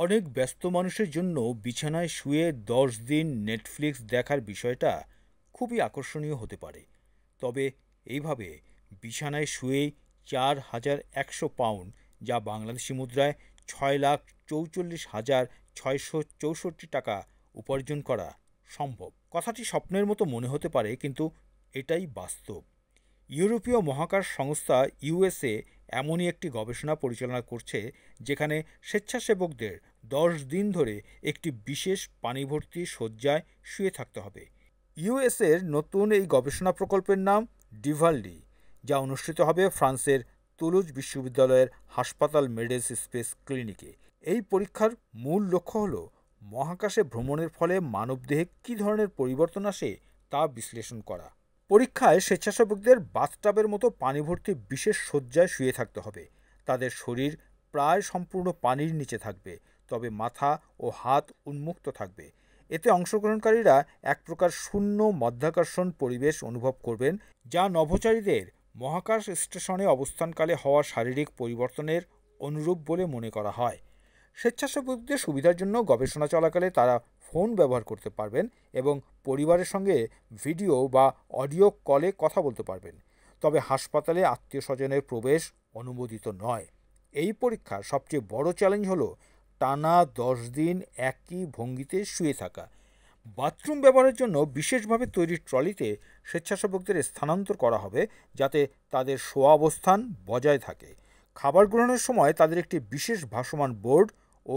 অনেক ব্যস্ত মানুষের জন্য বিছানায় শুয়ে 10 দিন নেটফ্লিক্স দেখার বিষয়টা খুবই আকর্ষণীয় হতে পারে। তবে এইভাবে বিছানায় শুয়েই 4,100 পাউন্ড, যা বাংলাদেশি মুদ্রায় 6,44,664 টাকা উপার্জন করা সম্ভব। কথাটি স্বপ্নের মতো মনে হতে পারে, কিন্তু এটাই বাস্তব। ইউরোপীয় মহাকাশ সংস্থা ইউএসএ এমনই একটি গবেষণা পরিচালনা করছে, যেখানে স্বেচ্ছাসেবকদের 10 দিন ধরে একটি বিশেষ পানিভর্তি শয্যায় শুয়ে থাকতে হবে। ইউএসএর নতুন এই গবেষণা প্রকল্পের নাম ডিভালডি, যা অনুষ্ঠিত হবে ফ্রান্সের তুলুজ বিশ্ববিদ্যালয়ের হাসপাতাল মেডেস স্পেস ক্লিনিকে। এই পরীক্ষার মূল লক্ষ্য হল মহাকাশে ভ্রমণের ফলে মানবদেহে কী ধরনের পরিবর্তন আসে তা বিশ্লেষণ করা। পরীক্ষায় স্বেচ্ছাসেবকদের বাথটাবের মতো পানিভর্তি বিশেষ শয্যায় শুয়ে থাকতে হবে। তাদের শরীর প্রায় সম্পূর্ণ পানির নিচে থাকবে, তবে মাথা ও হাত উন্মুক্ত থাকবে। এতে অংশগ্রহণকারীরা এক প্রকার শূন্য মধ্যাকর্ষণ পরিবেশ অনুভব করবেন, যা নভোচারীদের মহাকাশ স্টেশনে অবস্থানকালে হওয়া শারীরিক পরিবর্তনের অনুরূপ বলে মনে করা হয়। স্বেচ্ছাসেবকদের সুবিধার জন্য গবেষণা চলাকালে তারা ফোন ব্যবহার করতে পারবেন এবং পরিবারের সঙ্গে ভিডিও বা অডিও কলে কথা বলতে পারবেন। তবে হাসপাতালে আত্মীয় স্বজনের প্রবেশ অনুমোদিত নয়। এই পরীক্ষার সবচেয়ে বড় চ্যালেঞ্জ হলো টানা 10 দিন একই ভঙ্গিতে শুয়ে থাকা। বাথরুম ব্যবহারের জন্য বিশেষভাবে তৈরি ট্রলিতে স্বেচ্ছাসেবকদের স্থানান্তর করা হবে, যাতে তাদের শোয়া অবস্থান বজায় থাকে। খাবার গ্রহণের সময় তাদের একটি বিশেষ ভাসমান বোর্ড ও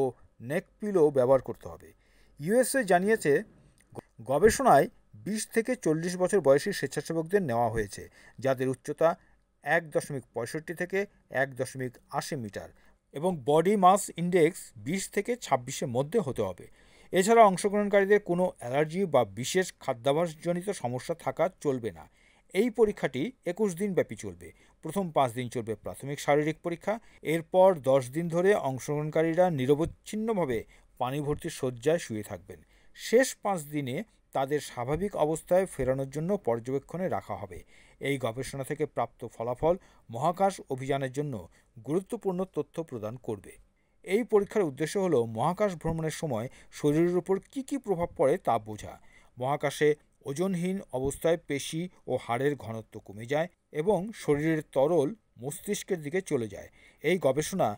নেক পিলো ব্যবহার করতে হবে। ইউএসএ জানিয়েছে, গবেষণায় 20 থেকে 40 বছর বয়সী স্বেচ্ছাসেবকদের নেওয়া হয়েছে, যাদের উচ্চতা 1.65 থেকে 1.80 মিটার এবং বডি মাস ইন্ডেক্স 20 থেকে 26-এর মধ্যে হতে হবে। এছাড়া অংশগ্রহণকারীদের কোনো অ্যালার্জি বা বিশেষ খাদ্যাভ্যাসজনিত সমস্যা থাকা চলবে না। এই পরীক্ষাটি 21 দিন ব্যাপী চলবে। প্রথম 5 দিন চলবে প্রাথমিক শারীরিক পরীক্ষা। এরপর 10 দিন ধরে অংশগ্রহণকারীরা নিরবচ্ছিন্নভাবে পানিভর্তি শয্যায় শুয়ে থাকবেন। শেষ 5 দিনে তাদের স্বাভাবিক অবস্থায় ফেরানোর জন্য পর্যবেক্ষণে রাখা হবে। এই গবেষণা থেকে প্রাপ্ত ফলাফল মহাকাশ অভিযানের জন্য গুরুত্বপূর্ণ তথ্য প্রদান করবে। এই পরীক্ষার উদ্দেশ্য হল মহাকাশ ভ্রমণের সময় শরীরের উপর কী কী প্রভাব পড়ে তা বোঝা। মহাকাশে ওজনহীন অবস্থায় পেশি ও হাড়ের ঘনত্ব কমে যায় এবং শরীরের তরল মস্তিষ্কের দিকে চলে যায়। এই গবেষণা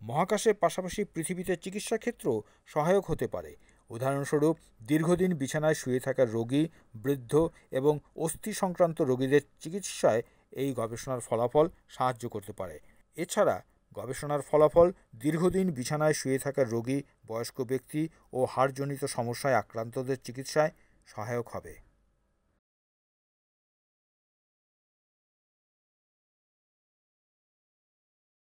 মহাকাশের পাশাপাশি পৃথিবীতে চিকিৎসা ক্ষেত্রেও সহায়ক হতে পারে। উদাহরণস্বরূপ, দীর্ঘদিন বিছানায় শুয়ে থাকা রোগী, বৃদ্ধ এবং অস্থি সংক্রান্ত রোগীদের চিকিৎসায় এই গবেষণার ফলাফল সাহায্য করতে পারে। এছাড়া গবেষণার ফলাফল দীর্ঘদিন বিছানায় শুয়ে থাকা রোগী, বয়স্ক ব্যক্তি ও হাড়জনিত সমস্যায় আক্রান্তদের চিকিৎসায় সহায়ক হবে।